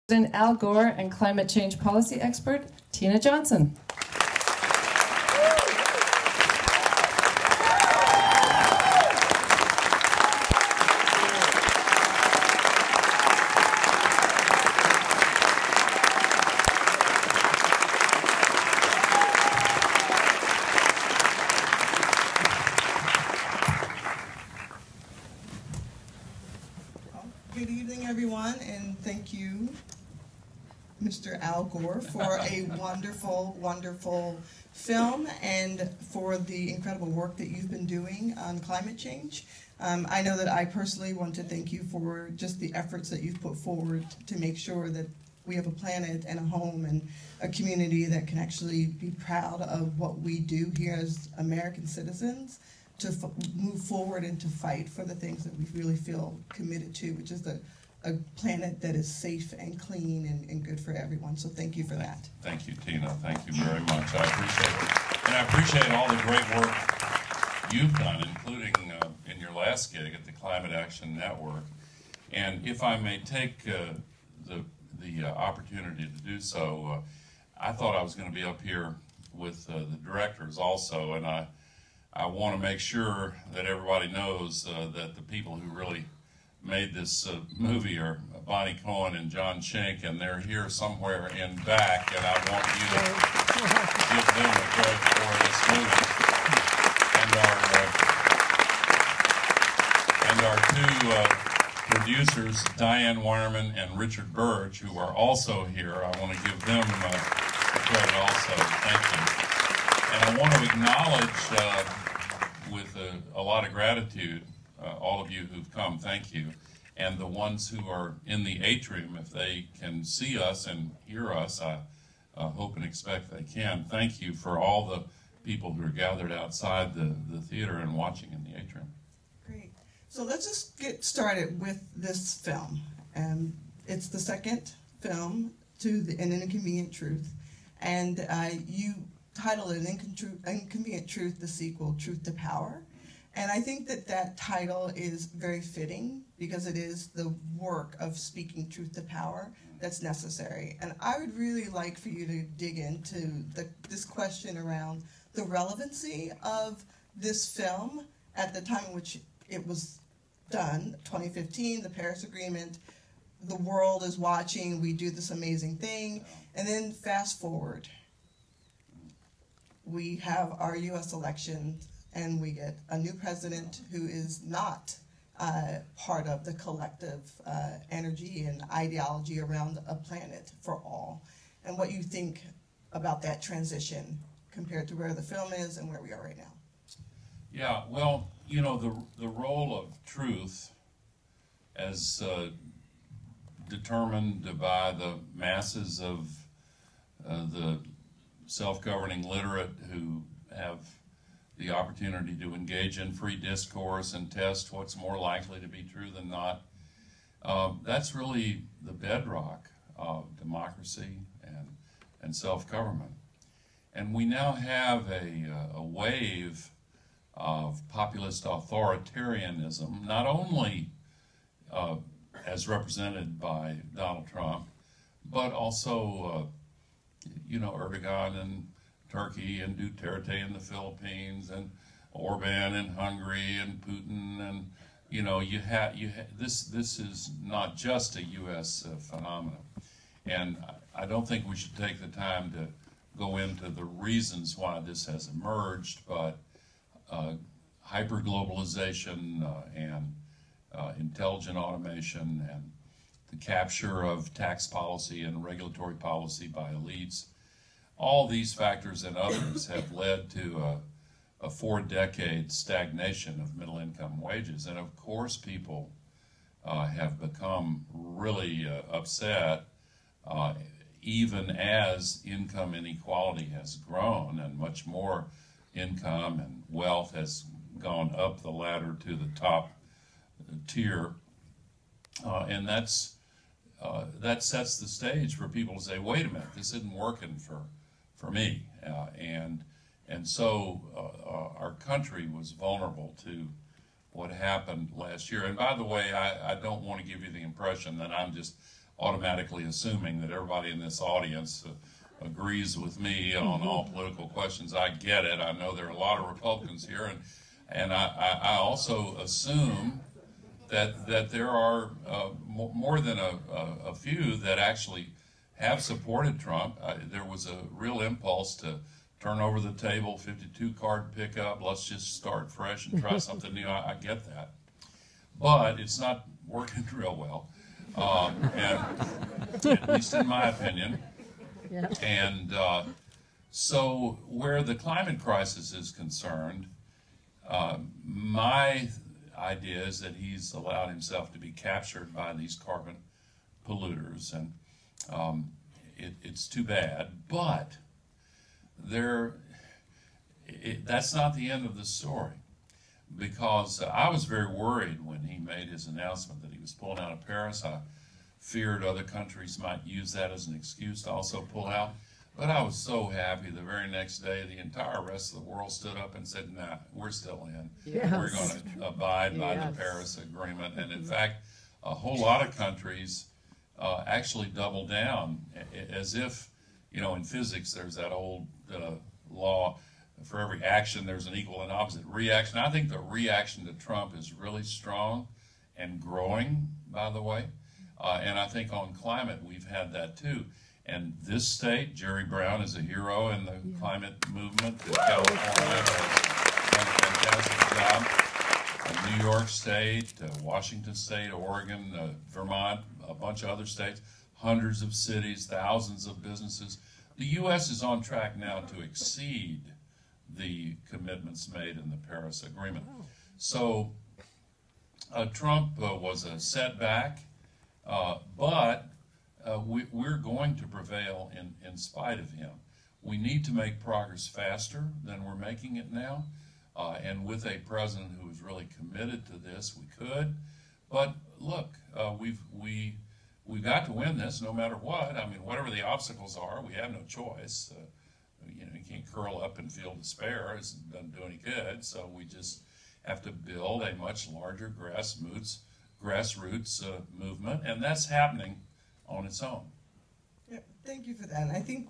President Al Gore and climate change policy expert Tina Johnson. Good evening, everyone, and thank you, Mr. Al Gore, for a wonderful, wonderful film and for the incredible work that you've been doing on climate change. I know that I personally want to thank you for just the efforts that you've put forward to make sure that we have a planet and a home and a community that can actually be proud of what we do here as American citizens to move forward and to fight for the things that we really feel committed to, which is a planet that is safe and clean and good for everyone. So thank you for that. Thank you, Tina. Thank you very much. I appreciate it. And I appreciate all the great work you've done, including in your last gig at the Climate Action Network. And if I may take the opportunity to do so, I thought I was going to be up here with the directors also, and I want to make sure that everybody knows that the people who really made this movie are Bonnie Cohen and John Schenck, and they're here somewhere in back, and I want you to give them a credit for this movie. And our two producers, Diane Wireman and Richard Burge, who are also here, I want to give them the credit also. Thank you. And I want to acknowledge with a lot of gratitude, all of you who've come, thank you. And the ones who are in the atrium, if they can see us and hear us, I hope and expect they can. Thank you for all the people who are gathered outside the theater and watching in the atrium. Great. So let's just get started with this film. It's the second film to An Inconvenient Truth. And you titled it Inconvenient Truth, the sequel, Truth to Power. And I think that that title is very fitting because it is the work of speaking truth to power that's necessary. And I would really like for you to dig into this question around the relevancy of this film at the time in which it was done, 2015, the Paris Agreement. The world is watching, we do this amazing thing, and then fast forward. We have our U.S. election, and we get a new president who is not part of the collective energy and ideology around a planet for all. And what you think about that transition compared to where the film is and where we are right now. Yeah, well, you know, the role of truth as determined by the masses of the self-governing literate who have the opportunity to engage in free discourse and test what's more likely to be true than not. That's really the bedrock of democracy and self-government. And we now have a wave of populist authoritarianism, not only as represented by Donald Trump, but also you know, Erdogan in Turkey and Duterte in the Philippines and Orban in Hungary and Putin, and you know, this is not just a U.S. phenomenon. And I don't think we should take the time to go into the reasons why this has emerged, but hyperglobalization and intelligent automation and the capture of tax policy and regulatory policy by elites, all these factors and others have led to a 4-decade stagnation of middle-income wages. And of course people have become really upset even as income inequality has grown and much more income and wealth has gone up the ladder to the top tier. And that sets the stage for people to say, wait a minute, this isn't working for me. And so our country was vulnerable to what happened last year. And by the way, I don't want to give you the impression that I'm just automatically assuming that everybody in this audience agrees with me on all political questions. I get it. I know there are a lot of Republicans here, and I also assume that there are more than a few that actually have supported Trump. There was a real impulse to turn over the table, 52 card pickup, let's just start fresh and try something new. I get that. But it's not working real well, and at least in my opinion. Yeah. And so where the climate crisis is concerned, my idea is that he's allowed himself to be captured by these carbon polluters, and it's too bad. But that's not the end of the story, because I was very worried when he made his announcement that he was pulling out of Paris. I feared other countries might use that as an excuse to also pull out. But I was so happy the very next day the entire rest of the world stood up and said, nah, we're still in. Yes. We're going to abide by the Paris Agreement. And in fact, a whole lot of countries actually doubled down, as if, you know, in physics there's that old law, for every action there's an equal and opposite reaction. I think the reaction to Trump is really strong and growing, by the way. And I think on climate we've had that too. And this state, Jerry Brown is a hero in the climate movement. California has done a fantastic job. New York State, Washington State, Oregon, Vermont, a bunch of other states, hundreds of cities, thousands of businesses. The U.S. is on track now to exceed the commitments made in the Paris Agreement. So Trump was a setback, but we're going to prevail in spite of him. We need to make progress faster than we're making it now, and with a president who is really committed to this, we could. But look, we've got to win this no matter what. I mean, whatever the obstacles are, we have no choice. You know, you can't curl up and feel despair. It doesn't do any good. So we just have to build a much larger grassroots movement, and that's happening on its own. Yeah, thank you for that. And I think